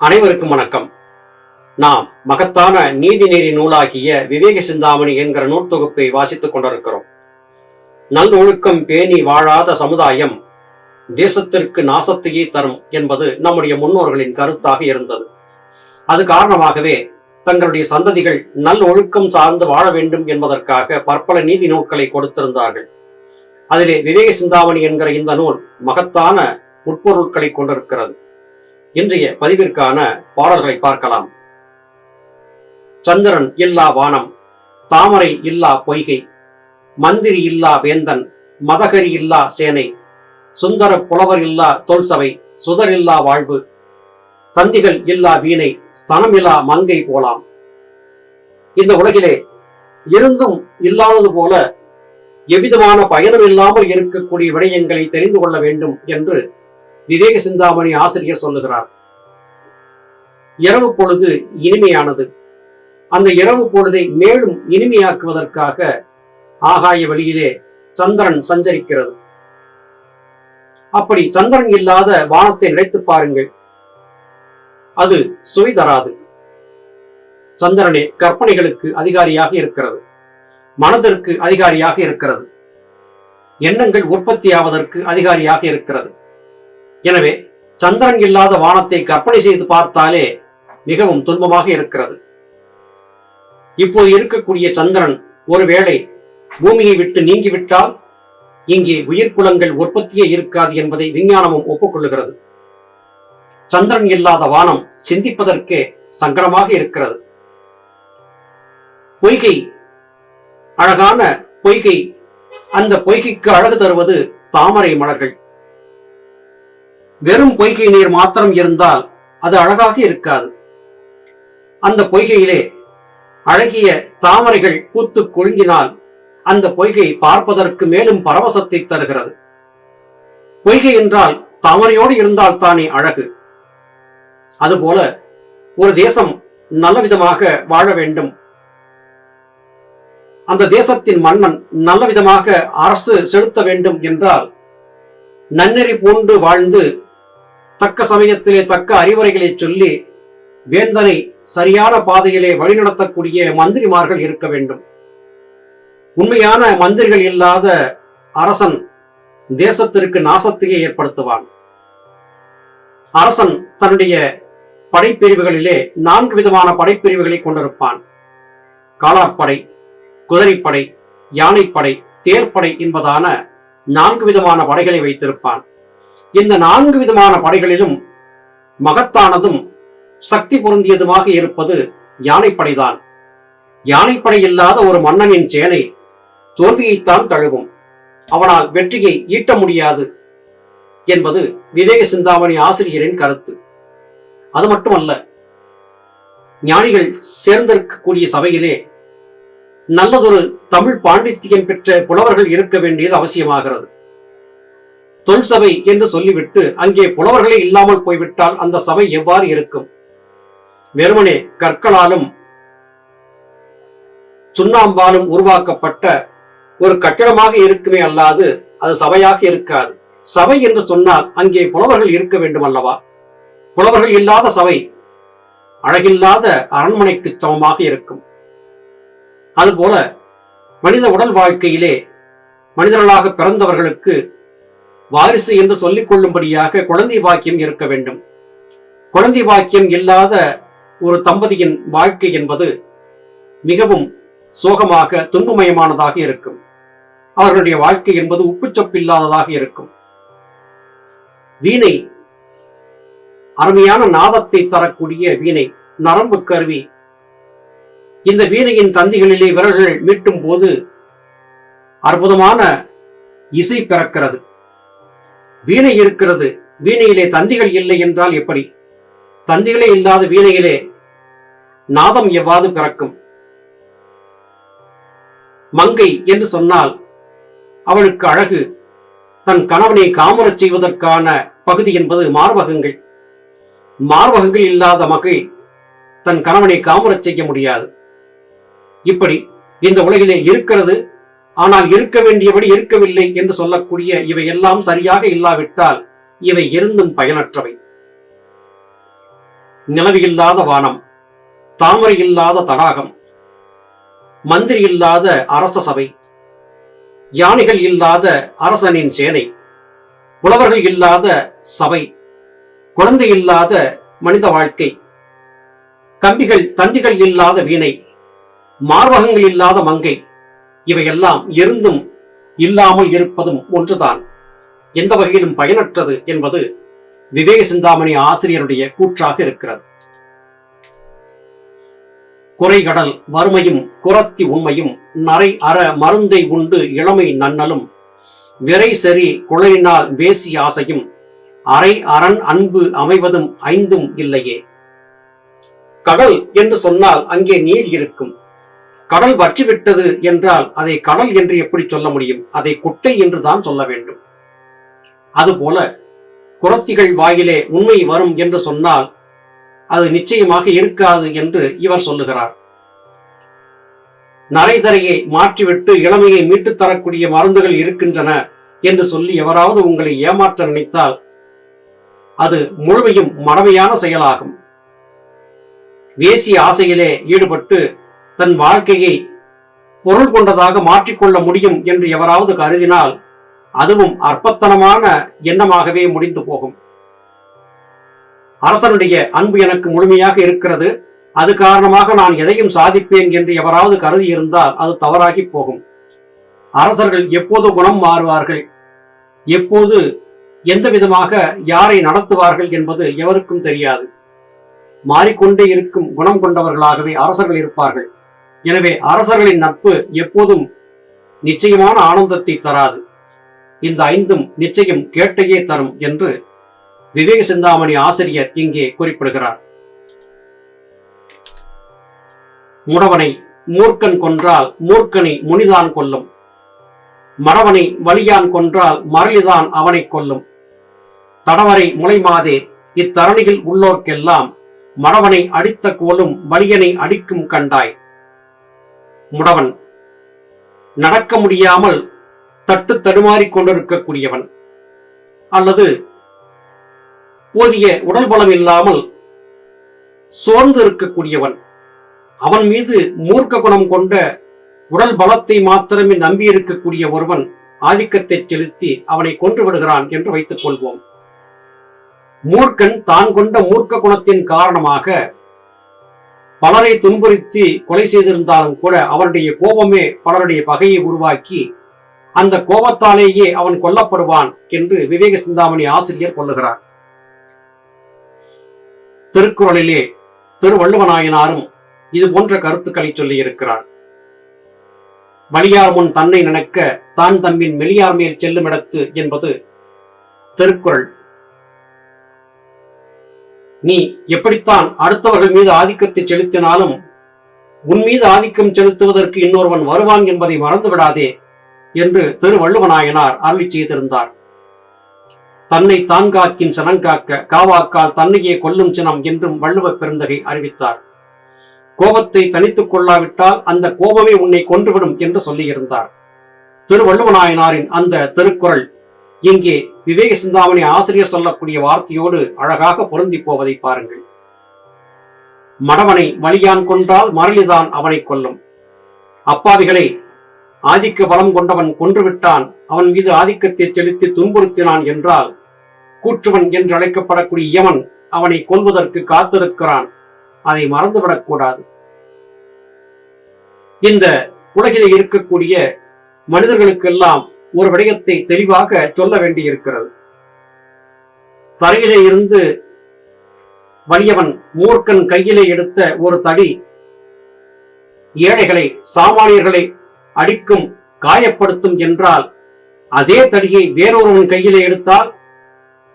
அனைவருக்கும் வணக்கம். நாம் மகத்தான நீதிநெறி நூலாகிய விவேக சிந்தாமணி என்கிற நூற்தொகுப்பை வாசித்துக் கொண்டிருக்கிறோம். நல்லொழுக்கம் பேணி வாழாத சமுதாயம் தேசத்திற்கு நாசத்தையே தரும் என்பது நம்முடைய முன்னோர்களின் கருத்தாக இருந்தது. அது காரணமாகவே தங்களுடைய சந்ததிகள் நல்லொழுக்கம் சார்ந்து வாழ வேண்டும் என்பதற்காக பற்பல நீதி நூல்களை கொடுத்திருந்தார்கள். அதிலே விவேக சிந்தாமணி என்கிற இந்த நூல் மகத்தான உட்பொருட்களை கொண்டிருக்கிறது. இன்றைய பதிவிற்கான பாடல்களை பார்க்கலாம். சந்திரன் இல்லா வானம், தாமரை இல்லா பொய்கை, மந்திரி இல்லா வேந்தன், மதகரி இல்லா சேனை, சுந்தர புலவர் இல்லா தொல்சபை, சுதர் இல்லா வாழ்வு, தந்திகள் இல்லா வீணை, ஸ்தனமில்லா மங்கை போலாம். இந்த உலகிலே இருந்தும் இல்லாதது போல எவ்விதமான பயனும் இல்லாமல் இருக்கக்கூடிய விடயங்களை தெரிந்து கொள்ள வேண்டும் என்று விவேக சிந்தாமணி ஆசிரியர் சொல்லுகிறார். இரவு பொழுது இனிமையானது. அந்த இரவு பொழுதை மேலும் இனிமையாக்குவதற்காக ஆகாய வெளியிலே சந்திரன் சஞ்சரிக்கிறது. அப்படி சந்திரன் இல்லாத வானத்தை நினைத்து பாருங்கள், அது சுவை தராது. சந்திரனே கற்பனைகளுக்கு அதிகாரியாக இருக்கிறது, மனதிற்கு அதிகாரியாக இருக்கிறது, எண்ணங்கள் உற்பத்தியாவதற்கு அதிகாரியாக இருக்கிறது. எனவே சந்திரன் இல்லாத வானத்தை கற்பனை செய்து பார்த்தாலே மிகவும் துன்பமாக இருக்கிறது. இப்போது இருக்கக்கூடிய சந்திரன் ஒருவேளை பூமியை விட்டு நீங்கிவிட்டால் இங்கே உயிர்குலங்கள் உற்பத்தியே இருக்காது என்பதை விஞ்ஞானமும் ஒப்புக்கொள்ளுகிறது. சந்திரன் இல்லாத வானம் சிந்திப்பதற்கே சங்கடமாக இருக்கிறது. பொய்கை, அழகான பொய்கை, அந்த பொய்கைக்கு அழகு தருவது தாமரை மலர்கள். வெறும் பொய்கை நீர் மாத்திரம் இருந்தால் அது அழகாக இருக்காது. அந்த பொய்கையிலே அழகிய தாமரைகள் பூத்து கொழுங்கினால் அந்த பொய்கை பார்ப்பதற்கு மேலும் பரவசத்தை தருகிறது. பொய்கை என்றால் தாமரையோடு இருந்தால் தானே அழகு. அதுபோல ஒரு தேசம் நல்ல விதமாக வாழ வேண்டும், அந்த தேசத்தின் மன்னன் நல்ல விதமாக அரசு செலுத்த வேண்டும் என்றால் நன்னெறி பூண்டு வாழ்ந்து தக்க சமயத்திலே தக்க அறிவுரைகளை சொல்லி வேந்தனை சரியான பாதையிலே வழிநடத்தக்கூடிய மந்திரிமார்கள் இருக்க வேண்டும். உண்மையான மந்திரிகள் இல்லாத அரசன் தேசத்திற்கு நாசத்தையே ஏற்படுத்துவான். அரசன் தன்னுடைய படைப்பிரிவுகளிலே 4 விதமான படைப்பிரிவுகளை கொண்டிருப்பான். காலாட்படை, குதிரைப்படை, யானைப்படை, தேர்ப்படை என்பதான 4 விதமான படைகளை வைத்திருப்பான். இந்த 4 விதமான படைகளிலும் மகத்தானதும் சக்தி பொருந்தியதுமாக இருப்பது யானைப்படைதான். யானைப்படை இல்லாத ஒரு மன்னனின் சேனை தோல்வியைத்தான் தழுவும், அவனால் வெற்றியை ஈட்ட முடியாது என்பது விவேக சிந்தாமணி ஆசிரியரின் கருத்து. அது மட்டுமல்ல, ஞானிகள் சேர்ந்திருக்கக்கூடிய சபையிலே நல்லதொரு தமிழ் பாண்டித்தியம் பெற்ற புலவர்கள் இருக்க வேண்டியது அவசியமாகிறது. தொல்சபை என்று சொல்லிவிட்டு அங்கே புலவர்களே இல்லாமல் போய்விட்டால் அந்த சபை எவ்வாறு இருக்கும்? வெறுமனே கற்களாலும் சுண்ணாம்பாலும் உருவாக்கப்பட்ட ஒரு கட்டிடமாக இருக்குமே அல்லாது அது சபையாக இருக்காது. சபை என்று சொன்னால் அங்கே புலவர்கள் இருக்க வேண்டும் அல்லவா? புலவர்கள் இல்லாத சபை அழகில்லாத அரண்மனைக்கு சமமாக இருக்கும். அதுபோல மனித உடல் வாழ்க்கையிலே மனிதர்களாக பிறந்தவர்களுக்கு வாரிசு என்று சொல்லிக் கொள்ளும்படியாக குழந்தை பாக்கியம் இருக்க வேண்டும். குழந்தை பாக்கியம் இல்லாத ஒரு தம்பதியின் வாழ்க்கை என்பது மிகவும் சோகமாக துன்பமயமானதாக இருக்கும். அவர்களுடைய வாழ்க்கை என்பது உப்புச்சப்பில்லாததாக இருக்கும். வீணை, அருமையான நாதத்தை தரக்கூடிய வீணை, நரம்பு கருவி. இந்த வீணையின் தந்திகளிலே விரல்கள் மீட்டும் போது அற்புதமான இசை பிறக்கிறது. வீணை இருக்கிறது, வீணையிலே தந்திகள் இல்லை என்றால் எப்படி? தந்திகளே இல்லாத வீணையிலே நாதம் எவ்வாறு பிறக்கும்? மங்கை என்று சொன்னால் அவளுக்கு அழகு. தன் கணவனை காமுறச் செய்வதற்கான பகுதி என்பது மார்பகங்கள். மார்பகங்கள் இல்லாத மகள் தன் கணவனை காமுறச் செய்ய முடியாது. இப்படி இந்த உலகிலே இருக்கிறது, ஆனால் இருக்க வேண்டியபடி இருக்கவில்லை என்று சொல்லக்கூடிய இவை எல்லாம் சரியாக இல்லாவிட்டால் இவை இருந்தும் பயனற்றவை. நிலவு இல்லாத வானம், தாமரை இல்லாத தடாகம், மந்திரி இல்லாத அரச சபை, யானைகள் இல்லாத அரசனின் சேனை, புலவர்கள் இல்லாத சபை, குழந்தை இல்லாத மனித வாழ்க்கை, கம்பிகள் தந்திகள் இல்லாத வீணை, மார்பகங்கள் இல்லாத மங்கை, இவையெல்லாம் இருந்தும் இல்லாமல் இருப்பதும் ஒன்றுதான், எந்த வகையிலும் பயனற்றது என்பது விவேக சிந்தாமணி ஆசிரியருடைய கூற்றாக இருக்கிறது. குறைகடல் வறுமையும் குரத்தி உண்மையும் நரை அற மருந்தை உண்டு இளமை நன்னலும் விரை செறி குழையினால் வேசி ஆசையும் அரை அரண் அன்பு அமைவதும் ஐந்தும் இல்லையே. கடல் என்று சொன்னால் அங்கே நீர் இருக்கும். கடல் வற்றிவிட்டது என்றால் அதை கடல் என்று எப்படி சொல்ல முடியும்? அதை குட்டை என்று தான் சொல்ல வேண்டும். அதுபோல குரத்திகள் வாயிலே உண்மை வரும் என்று சொன்னால் அது நிச்சயமாக இருக்காது என்று இவர் சொல்லுகிறார். நரைதரையை மாற்றிவிட்டு இளமையை மீட்டுத் தரக்கூடிய மருந்துகள் இருக்கின்றன என்று சொல்லி எவராவது உங்களை ஏமாற்ற நினைத்தால் அது முழுமையும் மடமையான செயலாகும். வேசி ஆசையிலே ஈடுபட்டு தன் வாழ்க்கையை பொருள் கொண்டதாக மாற்றிக்கொள்ள முடியும் என்று எவராவது கருதினால் அதுவும் அற்பத்தனமான எண்ணமாகவே முடிந்து போகும். அரசனுடைய அன்பு எனக்கு முழுமையாக இருக்கிறது, அது காரணமாக நான் எதையும் சாதிப்பேன் என்று எவராவது கருதி இருந்தால் அது தவறாகி போகும். அரசர்கள் எப்போது குணம் மாறுவார்கள், எப்போது எந்த விதமாக யாரை நடத்துவார்கள் என்பது எவருக்கும் தெரியாது. மாறிக்கொண்டே இருக்கும் குணம் கொண்டவர்களாகவே அரசர்கள் இருப்பார்கள். எனவே அரசர்களின் நட்பு எப்போதும் நிச்சயமான ஆனந்தத்தை தராது. இந்த ஐந்தும் நிச்சயம் கேட்டையே தரும் என்று விவேக சிந்தாமணி ஆசிரியர் இங்கே குறிப்பிடுகிறார். முடவனை மூர்க்கன் கொன்றால் மூர்க்கனை முனிதான் கொல்லும், மடவனை வலியான் கொன்றால் மரளிதான் அவனை கொல்லும். தடவரை முளைமாதே இத்தரணியில் உள்ளோர்க்கெல்லாம் மடவனை அடித்த கோலும் வலியனை அடிக்கும் கண்டாய். முடவன் நடக்க முடியாமல் தட்டு தடுமாறிக் கொண்டிருக்கக்கூடியவன், அல்லது போதிய உடல் பலம் இல்லாமல் சோர்ந்து இருக்கக்கூடியவன். அவன் மீது மூர்க்க குணம் கொண்ட உடல் பலத்தை மாத்திரமே நம்பி இருக்கக்கூடிய ஒருவன் ஆதிக்கத்தை செலுத்தி அவனை கொன்று விடுகிறான் என்று வைத்துக் கொள்வோம். மூர்க்கன் தான் கொண்ட மூர்க்க குணத்தின் காரணமாக பலரை துன்புறுத்தி கொலை செய்திருந்தாலும் கூட அவனுடைய கோபமே பலருடைய பகையை உருவாக்கி அந்த கோபத்தாலேயே அவன் கொல்லப்படுவான் என்று விவேக சிந்தாமணி ஆசிரியர் கொள்ளுகிறார். திருக்குறளிலே திருவள்ளுவநாயனாரும் இது போன்ற கருத்துக்களை சொல்லி இருக்கிறார். வலியார் முன் தன்னை நினைக்க தான் தம்மின் மெலியார் மேல் செல்லும் இடத்து என்பது திருக்குறள். நீ எப்படித்தான் அடுத்தவர்கள் மீது ஆதிக்கத்தை செலுத்தினாலும் உன் மீது ஆதிக்கம் செலுத்துவதற்கு இன்னொருவன் வருவான் என்பதை மறந்துவிடாதே என்று திருவள்ளுவநாயனார் அருளி செய்திருந்தார். தன்னை தான் காக்கின் சனங்காக்க காவாக்கால் தன்னையே கொல்லும் சினம் என்றும் வள்ளுவ பெருந்தகை அறிவித்தார். கோபத்தை தனித்துக் கொள்ளாவிட்டால் அந்த கோபமே உன்னை கொன்றுவிடும் என்று சொல்லியிருந்தார். திருவள்ளுவநாயனாரின் அந்த திருக்குறள் இங்கே விவேக சிந்தாமணி ஆசிரியர் சொல்லக்கூடிய வார்த்தையோடு அழகாக பொருந்தி போவதை பாருங்கள். மடவனை வலியான் கொன்றால் மரளிதான் அவனை கொல்லும். அப்பாவிகளை ஆதிக்க பலம் கொண்டவன் கொன்றுவிட்டான், அவன் மீது ஆதிக்கத்தை செலுத்தி துன்புறுத்தினான் என்றால் கூற்றுவன் என்று அழைக்கப்படக்கூடிய யமன் அவனை கொல்வதற்கு காத்திருக்கிறான். அதை மறந்துவிடக்கூடாது. இந்த உலகிலே இருக்கக்கூடிய மனிதர்களுக்கெல்லாம் ஒரு விடயத்தை தெளிவாக சொல்ல வேண்டியிருக்கிறது. தரையிலே இருந்து வலியவன் மூர்க்கன் கையிலே எடுத்த ஒரு தடி ஏழைகளை சாமானியர்களை அடிக்கும் காயப்படுத்தும் என்றால் அதே தடியை வேறொருவன் கையிலே எடுத்தால்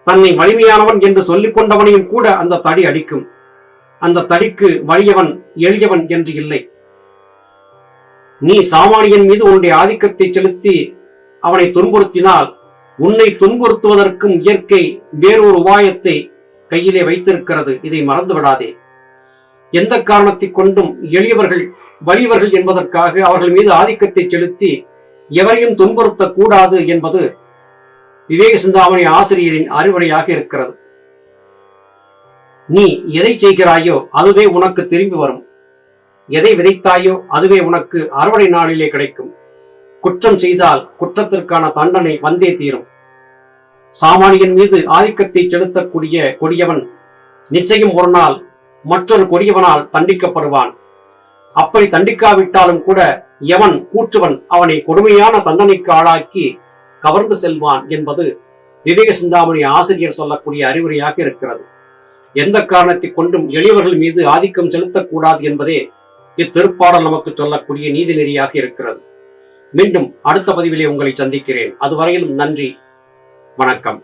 தன்னை வலிமையானவன் என்று சொல்லிக் கொண்டவனையும் கூட அந்த தடி அடிக்கும். அந்த தடிக்கு வலியவன் எளியவன் என்று இல்லை. நீ சாமானியன் மீது உன்னுடைய ஆதிக்கத்தை செலுத்தி அவனை துன்புறுத்தினால் உன்னை துன்புறுத்துவதற்கும் இயற்கை வேறொரு உபாயத்தை கையிலே வைத்திருக்கிறது. இதை மறந்துவிடாதே. எந்த காரணத்தை கொண்டும் எளியவர்கள் வலியவர்கள் என்பதற்காக அவர்கள் மீது ஆதிக்கத்தை செலுத்தி எவரையும் துன்புறுத்தக் கூடாது என்பது விவேக சிந்தாமணி ஆசிரியரின் அறிவுரையாக இருக்கிறது. நீ எதை செய்கிறாயோ அதுவே உனக்கு திரும்பி வரும். எதை விதைத்தாயோ அதுவே உனக்கு அறுவடை நாளிலே கிடைக்கும். குற்றம் செய்தால் குற்றத்திற்கான தண்டனை வந்தே தீரும். சாமானியன் மீது ஆதிக்கத்தை செலுத்தக்கூடிய கொடியவன் நிச்சயம் ஒரு நாள் மற்றொரு கொடியவனால் தண்டிக்கப்படுவான். அப்படி தண்டிக்காவிட்டாலும் கூட எவன் கூற்றுவன் அவனை கொடுமையான தண்டனைக்கு ஆளாக்கி கவர்ந்து செல்வான் என்பது விவேக சிந்தாமணி ஆசிரியர் சொல்லக்கூடிய அறிவுரையாக இருக்கிறது. எந்த காரணத்தை கொண்டும் எளியவர்கள் மீது ஆதிக்கம் செலுத்தக்கூடாது என்பதே இத்திருப்பாடல் நமக்கு சொல்லக்கூடிய நீதி நெறியாக இருக்கிறது. மீண்டும் அடுத்த பதிவிலே உங்களை சந்திக்கிறேன். அதுவரையிலும் நன்றி, வணக்கம்.